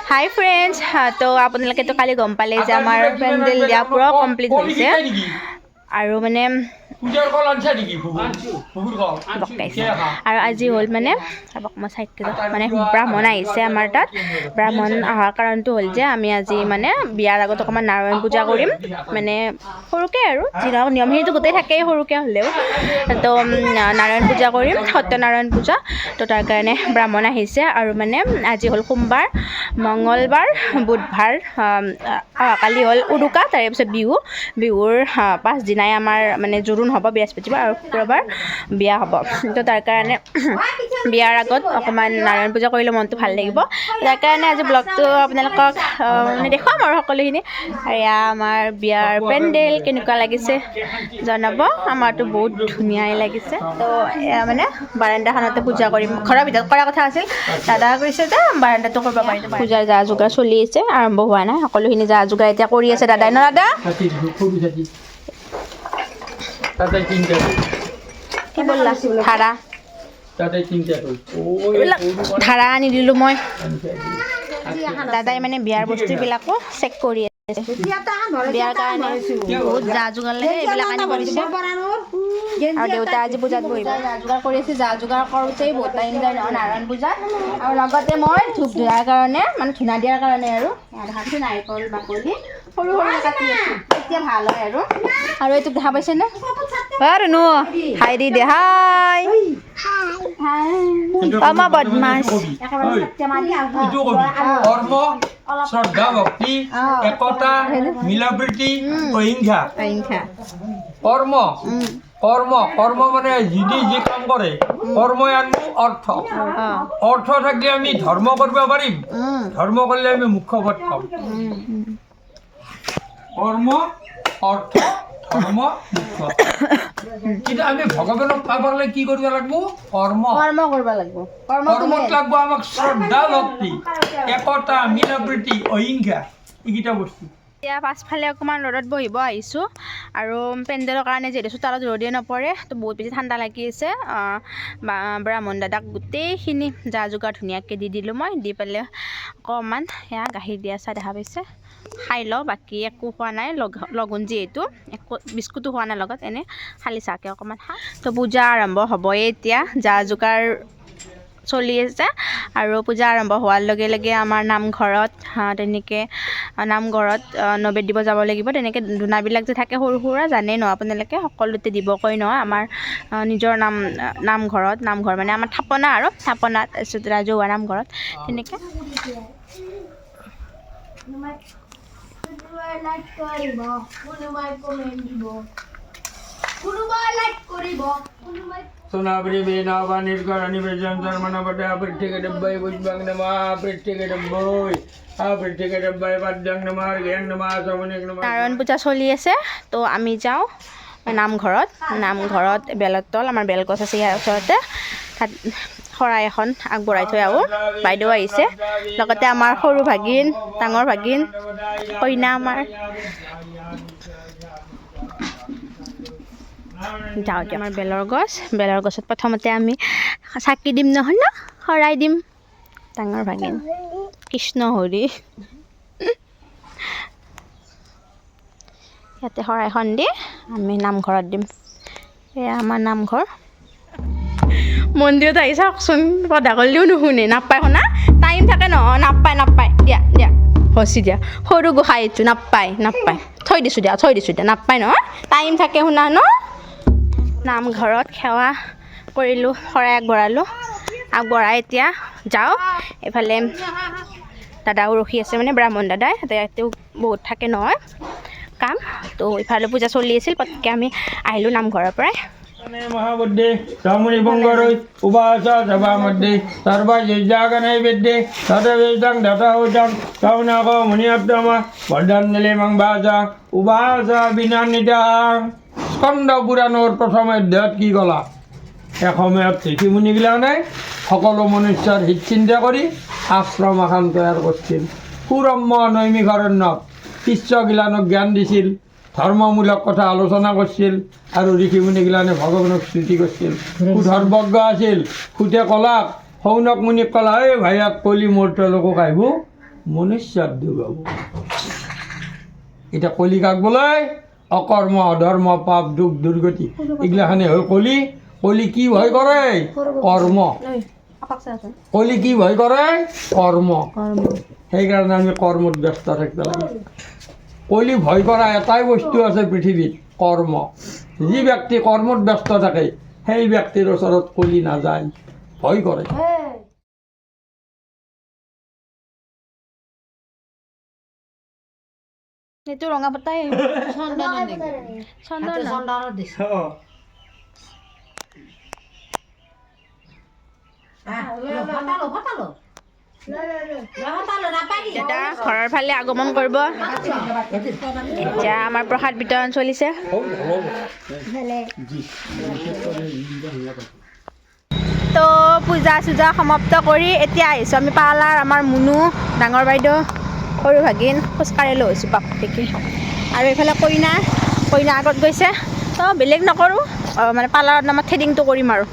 হাই friends, তো আপোনালোকেতো কালি গম পালে যে আমাৰ পেণ্ডেল দিয়া পূৰা কমপ্লিট হৈছে আৰু মানে বকাইছে আৰু আজি হ'ল মানে মানে ব্ৰাহ্মণ আহিছে আমাৰ তাত। ব্ৰাহ্মণ অহাৰ কাৰণটো হ'ল যে আমি আজি মানে বিয়াৰ আগত অকণমান নাৰায়ণ পূজা কৰিম, মানে সৰুকৈ আৰু যি নহওক নিয়মখিনিতো গোটেই থাকেই সৰুকৈ হ'লেও, তো নাৰায়ণ পূজা কৰিম, সত্যনাৰায়ণ পূজা। তো তাৰ কাৰণে ব্ৰাহ্মণ আহিছে আৰু মানে আজি হ'ল সোমবাৰ, মঙলবাৰ, বুধবাৰ, কালি হ'ল উৰুকা, তাৰে পিছত বিহুৰ পাছদিনাই আমাৰ মানে জোৰোণ হ'ব, বৃহস্পতিবাৰ, আৰু শুক্ৰবাৰ বিয়া হ'ব। তো তাৰ কাৰণে বিয়াৰ আগত অকণমান নাৰায়ণ পূজা কৰিলে মনটো ভাল লাগিব। তাৰ কাৰণে আজি ব্লগটো আপোনালোকক মানে দেখুৱাম আৰু সকলোখিনি। আৰু এয়া আমাৰ বিয়াৰ পেণ্ডেল কেনেকুৱা লাগিছে জনাব। আমাৰতো বহুত ধুনীয়াই লাগিছে। তো এয়া মানে বাৰাণ্ডাখনতে পূজা কৰিম, ঘৰৰ ভিতৰত কৰা কথা আছিল, দাদা কৈছে যে বাৰাণ্ডাটো কৰিব পাৰিম। পূজাৰ যা যোগাৰ চলি আছে, আৰম্ভ হোৱা নাই, সকলোখিনি যা যোগাৰ এতিয়া কৰি আছে দাদাই। ন দাদা কি বললা? ধাৰা আনি দিলোঁ মই। দাদাই মানে বিয়াৰ বস্তুবিলাকো চেক কৰি আছে, বিয়াৰ কাৰণে বহুত যা যোগাৰ লাগে, এইবিলাক আনিব দিছে। আৰু দেউতা আজি পূজাত বহিব, যা যোগাৰ কৰি আছে। যা যোগাৰ কৰোঁতেই বহুত টাইম যায় নহয় নাৰায়ণ পূজাত। আৰু লগতে মই ধূপ ধুৱাৰ কাৰণে, মানে ধূনা দিয়াৰ কাৰণে আৰু নাৰিকল বাকলি সৰু সৰু কাটি আছোঁ, তেতিয়া ভাল হয় আৰু এইটো দেখা পাইছেনে? আৰু নো হাই দি দে, হাই আমাৰ বদমাছ। কৰ্ম, শ্ৰদ্ধা, ভক্তি, একতা, মিলাপ্ৰীতি, অহিংসা। কৰ্ম কৰ্ম কৰ্ম মানে যদি যি কাম কৰে, কৰ্মই আনবো অৰ্থ। অৰ্থ থাকিলে আমি ধৰ্ম কৰিব পাৰিম, ধৰ্ম কৰিলে আমি মুখ্য পদ পাম। কৰ্ম, অৰ্থ, ধৰ্ম, মুখ্য। কিন্তু আমি ভগৱানক পাবলৈ কি কৰিব লাগিব? কৰ্ম কৰিব লাগিব। কৰ্মত লাগিব আমাক শ্ৰদ্ধা, ভক্তি, একতা, মিলাপ্ৰীতি, অহিংসা, এইকেইটা বস্তু। এতিয়া পাছফালে অকণমান ৰ'দত বহিব আহিছোঁ, আৰু পেণ্ডেলৰ কাৰণে যিহেতু চোতালত ৰ'দেই নপৰে, তো বহুত বেছি ঠাণ্ডা লাগি আছে। ব্ৰাহ্মণ দাদাক গোটেইখিনি যা যোগাৰ ধুনীয়াকৈ দি দিলোঁ মই, দি পেলাই অকণমান সেয়া গাখীৰ দিয়া চাহ দেখা পাইছে, খাই লওঁ। বাকী একো খোৱা নাই, লঘোণ যিহেতু একো বিস্কুটো খোৱা নাই লগত, এনেই খালি চাহকৈ অকণমান খাওঁ। তো পূজা আৰম্ভ হ'বই এতিয়া, যা যোগাৰ চলি আছে। আৰু পূজা আৰম্ভ হোৱাৰ লগে লগে আমাৰ নামঘৰত তেনেকৈ নামঘৰত নৈবেদ্য দিব যাব লাগিব। তেনেকৈ ধূনাবিলাক যে থাকে সৰু সুৰা, জানেই ন আপোনালোকে, সকলোতে দিব কয় নহয় আমাৰ নিজৰ নামঘৰত। নামঘৰ মানে আমাৰ থাপনা আৰু থাপনাত, তাৰপিছত ৰাজহুৱা নামঘৰত তেনেকৈ। সোনাবরি বেনাবা নির্গরণী বেজন ধর্মনা বটে আপৃষ্টিকে ডব্বাই বুঝবাং নমা আপৃষ্টিকে ডব্বই আপৃষ্টিকে ডব্বাই বাদ্যাং নমা জ্ঞান নমা সমনিক নমা। নাৰায়ণ পূজা চলি আছে, তো আমি যাওঁ নামঘৰত বেলতল, আমাৰ বেলগছ আছে ইয়াৰ ওচৰতে, তাত শৰাই এখন আগবঢ়াই থৈ আহোঁ। বাইদেউ আহিছে, লগতে আমাৰ সৰু ভাগিন, ডাঙৰ ভাগিন, কইনা আমাৰ। যাওঁ এতিয়া আমাৰ বেলৰ গছত প্ৰথমতে আমি চাকি দিম, নহয় ন, শৰাই দিম। ডাঙৰ ভাগিন কৃষ্ণ হৰি, ইয়াতে শৰাইখন দি আমি নামঘৰত দিম। এয়া আমাৰ নামঘৰ। মন্দিৰত আহি চাওকচোন, পদা কৰিলেও নুশুনে, নাপায় শুনা, টাইম থাকে নহয়, নাপায় দিয়া হচি দিয়া, সৰু গোসাঁই এইটো, নাপায় থৈ দিছোঁ দিয়া, নাপায় নহয়, টাইম থাকে শুনা ন। নামঘৰত সেৱা কৰিলোঁ, শৰাই আগবঢ়াই এতিয়া যাওঁ। এইফালে দাদাও ৰখি আছে, মানে ব্ৰাহ্মণ দাদাই, তেওঁ বহুত থাকে নহয় কাম। তো ইফালে পূজা চলি আছিল, পটকৈ আমি আহিলোঁ নামঘৰৰ পৰাই। মহাবুদ্ধি সামুনি বঙ্গরই উপাসা সভা মধ্যে সর্বা যজ্ঞাগ নৈবেদ্যে সতবেদং দতাহুতং সৌনক মুনিয়ত্তমা বর্ধঞ্জলি মংবাসা উপাসা বিনানিতা। স্কন্দ পুৰাণৰ প্ৰথম অধ্যায়ত কি ক'লা? এসময়ত ঋষি মুনিগিলানে সকলো মনুষ্যৰ হিত চিন্তা কৰি আশ্ৰম এখন তৈয়াৰ কৰিছিল। সুৰম্য নৈমিষ অৰণ্যত শিষ্যগিলানক জ্ঞান দিছিল, ধৰ্মমূলক কথা আলোচনা কৰিছিল, আৰু ঋষি মুনিগিলানে ভগৱানক স্তুতি কৰিছিল। সৰ্বজ্ঞ আছিল। সুতে ক'লাক, সৌনক মুনিক ক'লা, এই ভাইয়াক কলি মোৰ তেওঁলোকক আহিব মনুষ্যত দুগাব এতিয়া কলি কাক বোলে অকৰ্ম অধৰ্ম পাপ দুখ দুৰ্গতি এইগিলাখানে হ'ল কলি কলি কি ভয় কৰে কৰ্ম কলি কি ভয় কৰে কৰ্ম সেইকাৰণে আমি কৰ্মত ব্যস্ত থাকিব লাগে কলি ভয় কৰা এটাই বস্তু আছে পৃথিৱীত কৰ্ম যি ব্যক্তি কৰ্মত ব্যস্ত থাকে সেই ব্যক্তিৰ ওচৰত কলি নাযায় ভয় কৰে এইটো ৰঙা পাতাই এতিয়া ঘৰৰ ফালে আগমন কৰিব এতিয়া আমাৰ প্ৰসাদ বিতৰণ চলিছে তো পূজা চূজা সমাপ্ত কৰি এতিয়া আহিছোঁ আমি পাৰ্লাৰ আমাৰ মুনু ডাঙৰ বাইদেউ সৰু ভাগিন খোজকাঢ়ি লৈ হৈছোঁ বাপ দেখি আৰু এইফালে কইনা আগত গৈছে তো বেলেগ নকৰোঁ মানে পাৰ্লাৰত আমাৰ থ্ৰেডিংটো কৰিম আৰু